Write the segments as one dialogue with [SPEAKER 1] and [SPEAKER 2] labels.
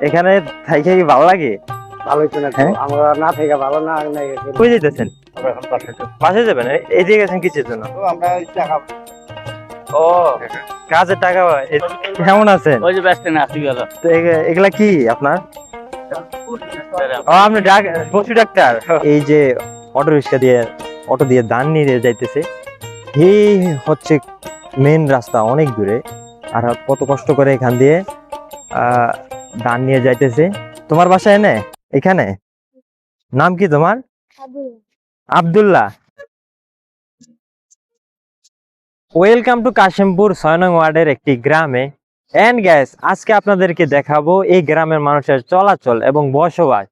[SPEAKER 1] এখানে থাইকে কি ভালো লাগে?
[SPEAKER 2] ভালোই তো না,
[SPEAKER 1] হ্যাঁ?
[SPEAKER 2] আমরা না থেকে ভালো না
[SPEAKER 1] কই যাইতেছেন?
[SPEAKER 2] আমরা এখন
[SPEAKER 1] বাসে যাবেন? এদিকে গেছেন কিসের জন্য?
[SPEAKER 2] তো আমরা টাকা
[SPEAKER 1] ও, কাজের টাকা। কেমন আছেন?
[SPEAKER 3] ওই যে ব্যস্ত না আসি গেল
[SPEAKER 1] তো এগুলা কি আপনার? ও, আপনি পশু ডাক্তার। এই যে অটো রিক্সা দিয়ে, অটো দিয়ে ধান নিয়ে যাইতেছে, এই হচ্ছে মেন রাস্তা অনেক দূরে, আর কত কষ্ট করে এখান দিয়ে ধান নিয়ে যাইতেছে। তোমার বাসায় এনে এখানে? নাম কি তোমার? আব্দুল্লাহ। ওয়েলকাম টু কাশিমপুর 6 নং ওয়ার্ডের একটি গ্রামে। এন্ড গ্যাস, আজকে আপনাদেরকে দেখাবো এই গ্রামের মানুষের চলাচল এবং বসবাস,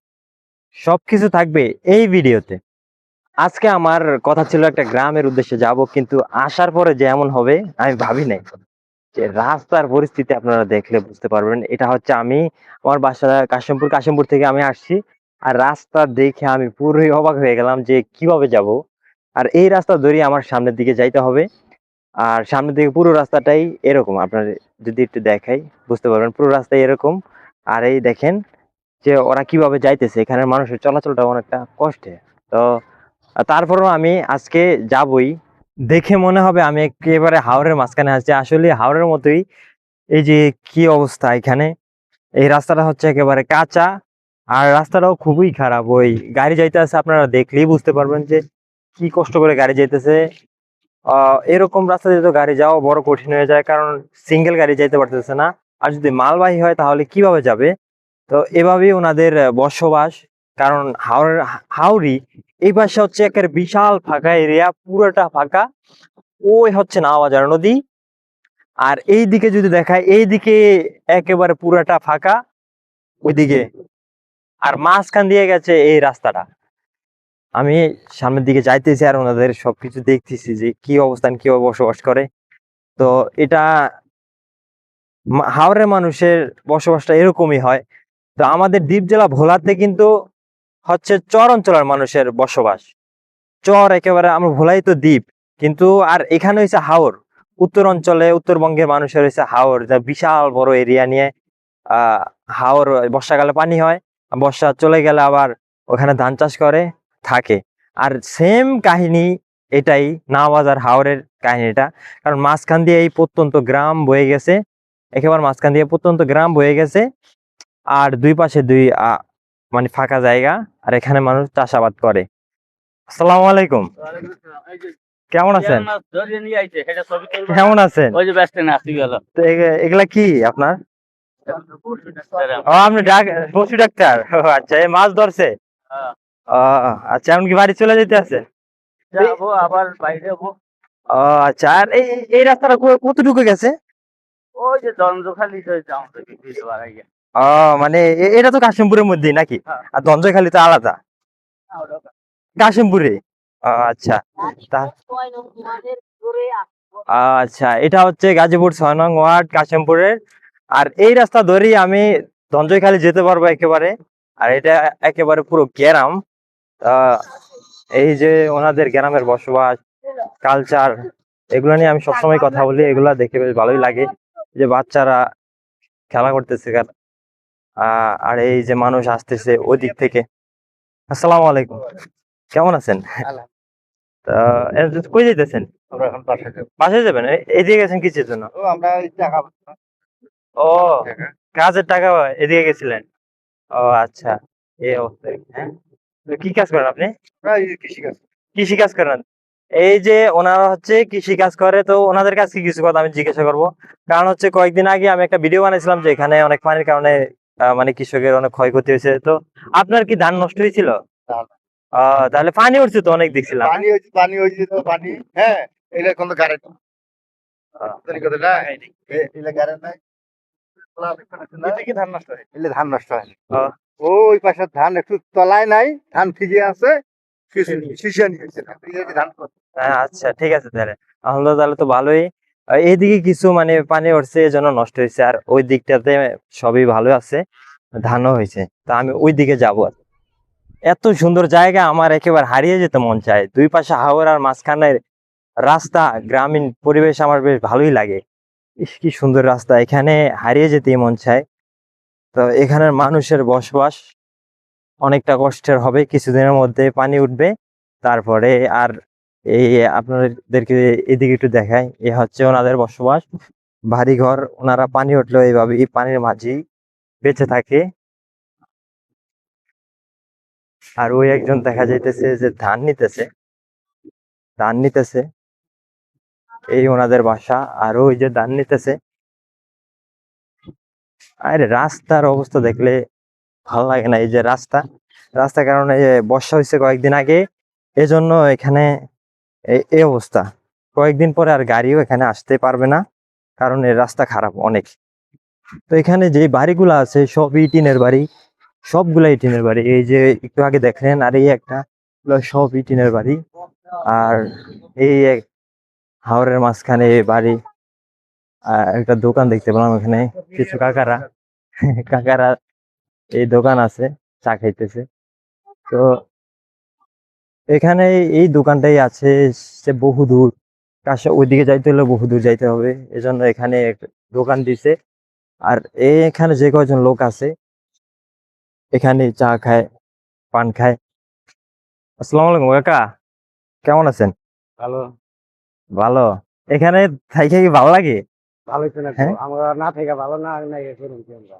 [SPEAKER 1] সবকিছু থাকবে এই ভিডিওতে। আজকে আমার কথা ছিল একটা গ্রামের উদ্দেশ্যে যাব, কিন্তু আসার পরে যে এমন হবে আমি ভাবি নাই। যে রাস্তার পরিস্থিতি আপনারা দেখলে বুঝতে পারবেন। এটা হচ্ছে আমি, আমার বাসা কাশিমপুর, কাশিমপুর থেকে আমি আসছি, আর রাস্তা দেখে আমি পুরোই অবাক হয়ে গেলাম যে কিভাবে যাব। আর এই রাস্তা ধরে আমার সামনের দিকে যাইতে হবে, আর সামনের দিকে পুরো রাস্তাটাই এরকম। আপনার যদি একটু দেখাই বুঝতে পারবেন, পুরো রাস্তায় এরকম। আর এই দেখেন যে ওরা কিভাবে যাইতেছে, এখানের মানুষের চলাচলটা অনেকটা কষ্টে। তো তারপরেও আমি আজকে যাবই। দেখে মনে হবে আমি একেবারে হাওরের মাঝখানে আছি, আসলে হাওরের মতোই। এই যে কি অবস্থা এখানে, এই রাস্তাটা হচ্ছে একেবারে কাঁচা, আর রাস্তাটাও খুবই খারাপ। ওই গাড়ি যাইতে আছে, আপনারা দেখলেই বুঝতে পারবেন যে কি কষ্ট করে গাড়ি যাইতেছে। এরকম রাস্তা দিয়ে তো গাড়ি যাওয়া বড় কঠিন হয়ে যায়, কারণ সিঙ্গেল গাড়ি যাইতে পারতেছে না। আর যদি মালবাহী হয় তাহলে কিভাবে যাবে? তো এভাবেই ওনাদের বসবাস। কারণ হাওড়ি এই পাশে হচ্ছে একেবারে বিশাল ফাঁকা এরিয়া, পুরোটা ফাঁকা। ওই হচ্ছে নাওয়াবাজার নদী, আর এই দিকে যদি দেখায় এইদিকে একেবারে পুরাটা ফাঁকা ওইদিকে, আর মাঝখান দিয়ে গেছে এই রাস্তাটা। আমি সামনের দিকে যাইতেছি আর ওনাদের সবকিছু দেখতেছি যে কি অবস্থান, কিভাবে বসবাস করে। তো এটা হাওরের মানুষের বসবাসটা এরকমই হয়। তো আমাদের দ্বীপ জেলা ভোলাতে কিন্তু হচ্ছে চর অঞ্চলের মানুষের বসবাস। চর একেবারে, আমরা ভোলাই তো দ্বীপ, কিন্তু আর এখানে হয়েছে হাওর। উত্তর অঞ্চলে, উত্তরবঙ্গের মানুষের হয়েছে হাওর, যা বিশাল বড় এরিয়া নিয়ে। হাওর বর্ষাকালে পানি হয়, বর্ষা চলে গেলে আবার ওখানে ধান চাষ করে থাকে। আর সেম কাহিনী এটাই নাওবাজার হাওরের কাহিনীটা। কারণ মাঝখান দিয়ে এই প্রত্যন্ত গ্রাম বয়ে গেছে, একেবারে মাঝখান দিয়ে প্রত্যন্ত গ্রাম বয়ে গেছে, আর দুই পাশে মানে ফাঁকা জায়গা, আর এখানে মানুষ চাষাবাদ করে। আসসালামু আলাইকুম, কেমন আছেন? কেমন আছেন?
[SPEAKER 3] ওই যে ব্যস্ত না আসি গেল
[SPEAKER 1] তো এগুলা কি আপনার? ও, আপনি পশু ডাক্তার। ও আচ্ছা, এই মাছ ধরছে। ও আচ্ছা, এমনকি বাড়ি চলে যেতে আছে?
[SPEAKER 3] যাবো আবার বাইরে যাবো।
[SPEAKER 1] ও আচ্ছা, আর এই রাস্তাটা কতটুকু গেছে?
[SPEAKER 3] ওই যে দ্বন্দ্বখালি যাও থেকে বাড়াইয়া।
[SPEAKER 1] ও, মানে এটা তো কাশিমপুরের মধ্যেই নাকি?
[SPEAKER 3] হ্যাঁ।
[SPEAKER 1] আর ধঞ্জয়খালী তো আলাদা। কাশিমপুরে? ও আচ্ছা। তা আচ্ছা, এটা হচ্ছে গাজীপুর 6 নং ওয়ার্ড কাশিমপুরের। আর এই রাস্তা ধরেই আমি ধঞ্জয়খালী যেতে পারবো একেবারে। আর এটা একেবারে পুরো গ্রাম। আহ এই যে ওনাদের গ্রামের বসবাস, কালচার, এগুলো নিয়ে আমি সবসময় কথা বলি। এগুলা দেখে বেশ ভালোই লাগে, যে বাচ্চারা খেলা করতেছে। আর এই যে মানুষ আসতেছে ওই দিক থেকে। আসসালামু আলাইকুম, কেমন আছেন? কই যাইতেছেন?
[SPEAKER 2] আমরা এখন
[SPEAKER 1] বাসায় যাবেন? এদিকে গেছেন কিসের জন্য?
[SPEAKER 2] তো আমরা টাকা
[SPEAKER 1] ও, কাজের টাকা, এদিকে গেছিলেন? ও আচ্ছা, এই অবস্থা। হ্যাঁ, তো কি কাজ করেন আপনি?
[SPEAKER 2] কৃষিকাজ।
[SPEAKER 1] কৃষি কাজ করেন? এই যে ওনারা হচ্ছে কৃষি কাজ করে, তো ওনাদের কাছে কিছু কথা আমি জিজ্ঞাসা করবো। কারণ হচ্ছে কয়েকদিন আগে আমি একটা ভিডিও বানিয়েছিলাম যে এখানে অনেক পানির কারণে মানে কৃষকের অনেক ক্ষয়ক্ষতি হয়েছে। তো আপনার কি ধান নষ্ট হয়েছিল? তাহলে পানি উঠছে তো অনেক, দেখছিলাম।
[SPEAKER 2] পানি হয়েছে তো পানি। হ্যাঁ, এটা কোন গাড়ি কথাটা এটা গাড়ি নাই। এটা কি ধান নষ্ট হয়? এলে ধান নষ্ট হয়।
[SPEAKER 1] আহ,
[SPEAKER 2] ওই পাশে ধান একটু তলায় নাই, ধান ভিজে আছে, শিশিয়া নিয়েছে ধান।
[SPEAKER 1] আচ্ছা, ঠিক আছে তাহলে। আলহামদুলিল্লাহ, তাহলে তো ভালোই। এইদিকে কিছু মানে পানি উঠছে, এজন্য নষ্ট হয়েছে, আর ওই দিকটাতে সবই ভালো আছে, ধানও হয়েছে। তা আমি ওই দিকে যাবো। এত সুন্দর জায়গা, আমার একেবারে হারিয়ে যেতে মন চায়। দুই পাশে হাওর আর মাঝখানে রাস্তা, গ্রামীণ পরিবেশ আমার বেশ ভালোই লাগে। ইস, কি সুন্দর রাস্তা, এখানে হারিয়ে যেতেই মন চায়। তো এখানের মানুষের বসবাস অনেকটা কষ্টের হবে, কিছুদিনের মধ্যে পানি উঠবে। তারপরে আর এই আপনাদেরকে এদিকে একটু দেখাই, এ হচ্ছে ওনাদের বসবাস, বাড়ি ঘর। ওনারা পানি উঠলো এইভাবে পানির মাঝেই বেঁচে থাকে। আর ওই একজন দেখা যাইতেছে যে ধান নিতেছে, এই ওনাদের বাসা। আর ওই যে ধান নিতেছে। আরে রাস্তার অবস্থা দেখলে ভালো লাগে না। এই যে রাস্তার কারণে যে বর্ষা হয়েছে কয়েকদিন আগে, এজন্য এখানে এই অবস্থা। কয়েকদিন পরে আর গাড়িও এখানে আসতে পারবে না, কারণ এর রাস্তা খারাপ অনেক। তো এখানে যে বাড়িগুলো আছে সবই টিনের বাড়ি, সবগুলাই টিনের বাড়ি। এই যে একটু আগে দেখলেন, আর এই একটা, এগুলো সবই টিনের বাড়ি। আর এই এক হাওরের মাঝখানে এই বাড়ি। আর একটা দোকান দেখতে পেলাম এখানে, কিছু কাকারা এই দোকান আছে, চা খাইতেছে। তো এখানে এই দোকানটাই আছে, সে বহুদূর, কাছে ওইদিকে যাইতে হলে বহুদূর যাইতে হবে, এজন্য এখানে একটা দোকান দিছে। আর এখানে যে কয়জন লোক আছে এখানে চা খায়, পান খায়। আসসালামু আলাইকুম কাকা, কেমন আছেন?
[SPEAKER 3] ভালো
[SPEAKER 1] ভালো। এখানে থাইকে কি ভালো লাগে?
[SPEAKER 3] ভালো তো না
[SPEAKER 1] হ্যাঁ,
[SPEAKER 3] আমরা না থেকে ভালো না না ইয়ে করুন কি আমরা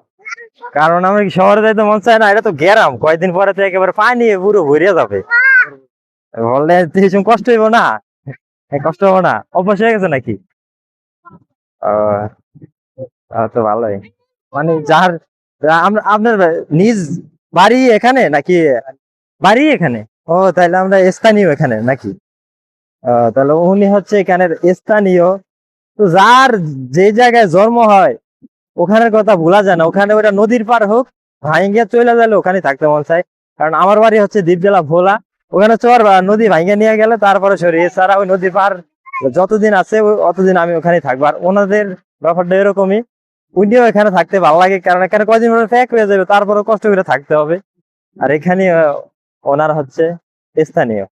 [SPEAKER 1] কারণ আমরা কি শহরে যাইতে মন চায় না? এটা তো গ্রাম, কয়দিন পরে তো একেবারে পানি পুরো ভরিয়া যাবে, বললে কিছু কষ্ট হইব না? কষ্ট হবো না? অভ্যাস হয়ে গেছে নাকি? আহ তো ভালোই। মানে আপনার নিজ বাড়ি এখানে নাকি? বাড়ি এখানে? ও, তাহলে আমরা স্থানীয় এখানে নাকি? তাহলে উনি হচ্ছে এখানের স্থানীয়। তো যার যে জায়গায় জন্ম হয় ওখানের কথা ভোলা যায় না। ওখানে ওটা নদীর পার হোক, ভাঙ্গিয়া চলে গেলে ওখানে থাকতে মন চায়। কারণ আমার বাড়ি হচ্ছে দ্বীপ জেলা ভোলা, ওখানে চর নদী ভাঙ্গিয়া নিয়ে গেলে তারপরে সরিয়ে, এছাড়া ওই নদীর পার যতদিন আছে অতদিন আমি ওখানে থাকবো। আর ওনাদের ব্যাপারটা এরকমই, উনিও এখানে থাকতে ভালো লাগে, কারণ এখানে কয়দিন পরে ফেক হয়ে যাবে, তারপরে কষ্ট করে থাকতে হবে। আর এখানে ওনার হচ্ছে স্থানীয়।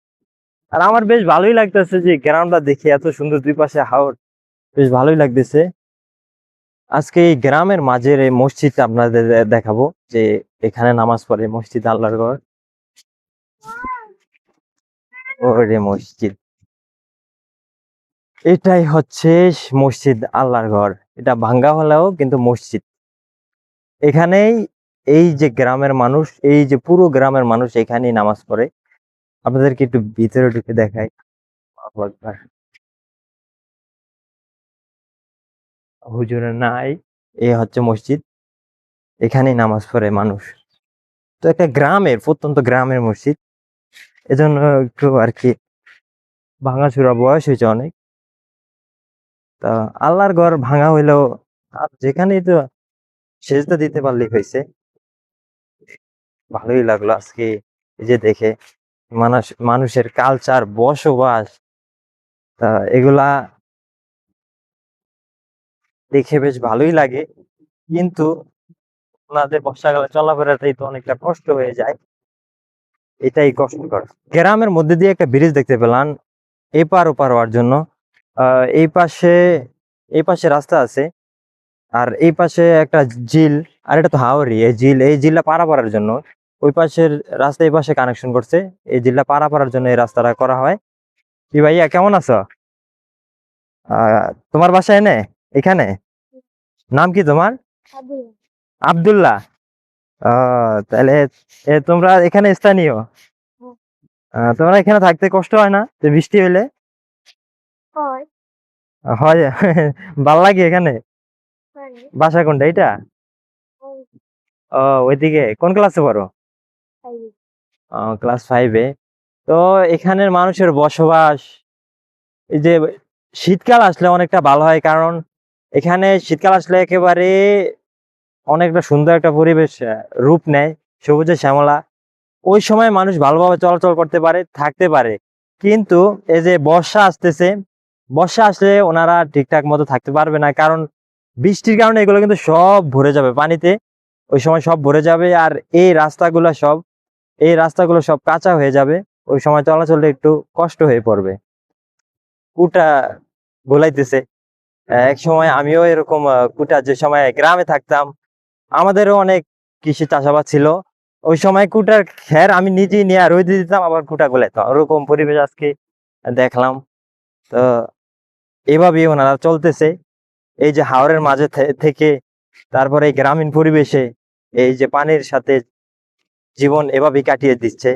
[SPEAKER 1] আর আমার বেশ ভালোই লাগতেছে যে গ্রামটা দেখে, এত সুন্দর দুই পাশে হাওর, বেশ ভালোই লাগতেছে। আজকে এই গ্রামের মাঝের এই মসজিদটা আপনাদের দেখাবো, যে এখানে নামাজ পড়ে, মসজিদ আল্লাহর ঘর। ওরে মসজিদ, এটাই হচ্ছে মসজিদ আল্লাহর ঘর। এটা ভাঙ্গা হলেও কিন্তু মসজিদ। এখানেই এই যে গ্রামের মানুষ, এই যে পুরো গ্রামের মানুষ এখানেই নামাজ পড়ে। আপনাদেরকে একটু ভিতরে ঢুকে দেখাই। আল্লাহু আকবার। হুজুরের নাই, এ হচ্ছে মসজিদ, এখানেই নামাজ পড়ে মানুষ। তো একটা গ্রামের, প্রত্যন্ত গ্রামের মসজিদ, এজন্য একটু আর কি ভাঙাচোরা, বয়স হয়েছে অনেক। তা আল্লাহর ঘর ভাঙা হইলেও আর যেখানেই তো সেজদা দিতে পারলেই হয়েছে। ভালোই লাগলো আজকে এই যে দেখে, মানুষের কালচার, বসবাস, তা এগুলা দেখে বেশ ভালোই লাগে। কিন্তু ওনাদের বর্ষাকালে চলাফেরাটাই তো অনেকটা কষ্ট হয়ে যায়, এটাই কষ্টকর। গ্রামের মধ্যে দিয়ে একটা ব্রিজ দেখতে পেলাম এপার ওপার হওয়ার জন্য। এই পাশে, এই পাশে রাস্তা আছে, আর এই পাশে একটা ঝিল। আর এটা তো হাওরই, এই ঝিলটা পারাপারের করার জন্য ওই পাশের রাস্তা এই পাশে কানেকশন করছে। এই ঝিলটা পারাপারের করার জন্য এই রাস্তাটা করা হয়। কি ভাইয়া, কেমন আছো? তোমার বাসা এনে এখানে? নাম কি তোমার? আব্দুল্লাহ। তাহলে তোমরা এখানে স্থানীয়? তোমরা এখানে থাকতে কষ্ট হয় না যে বৃষ্টি হইলে? হয়। ভাল লাগে এখানে? বাসা কোনটা এটা? ও, ওইদিকে কোন ক্লাসে পড়ো? ক্লাস 5-এ। তো এখানের মানুষের বসবাস, এই যে শীতকাল আসলে অনেকটা ভালো হয়, কারণ এখানে শীতকাল আসলে একেবারে অনেকটা সুন্দর একটা পরিবেশ রূপ নেয়, সবুজে শ্যামলা। ওই সময় মানুষ ভালোভাবে চলাচল করতে পারে, থাকতে পারে। কিন্তু এই যে বর্ষা আসতেছে, বর্ষা আসলে ওনারা ঠিকঠাক মতো থাকতে পারবে না, কারণ বৃষ্টির কারণে এগুলো কিন্তু সব ভরে যাবে পানিতে। ওই সময় সব ভরে যাবে, আর এই রাস্তাগুলো সব কাঁচা হয়ে যাবে। ওই সময় চলাচলে একটু কষ্ট হয়ে পড়বে, কুটা গোলাইতেছে। এক সময় আমিও এরকম কুটা, যে সময় গ্রামে থাকতাম, আমাদেরও অনেক কৃষি চাষাবাদ ছিল। ওই সময় কুটার খের আমি নিজেই নিয়ে রোদে দিতাম, আবার কুটা গুলাইতাম, ওরকম পরিবেশ আজকে দেখলাম। তো এভাবেই ওনারা চলতেছে, এই যে হাওরের মাঝে থেকে, তারপরে এই গ্রামীণ পরিবেশে এই যে পানির সাথে জীবন এভাবেই কাটিয়ে দিচ্ছে।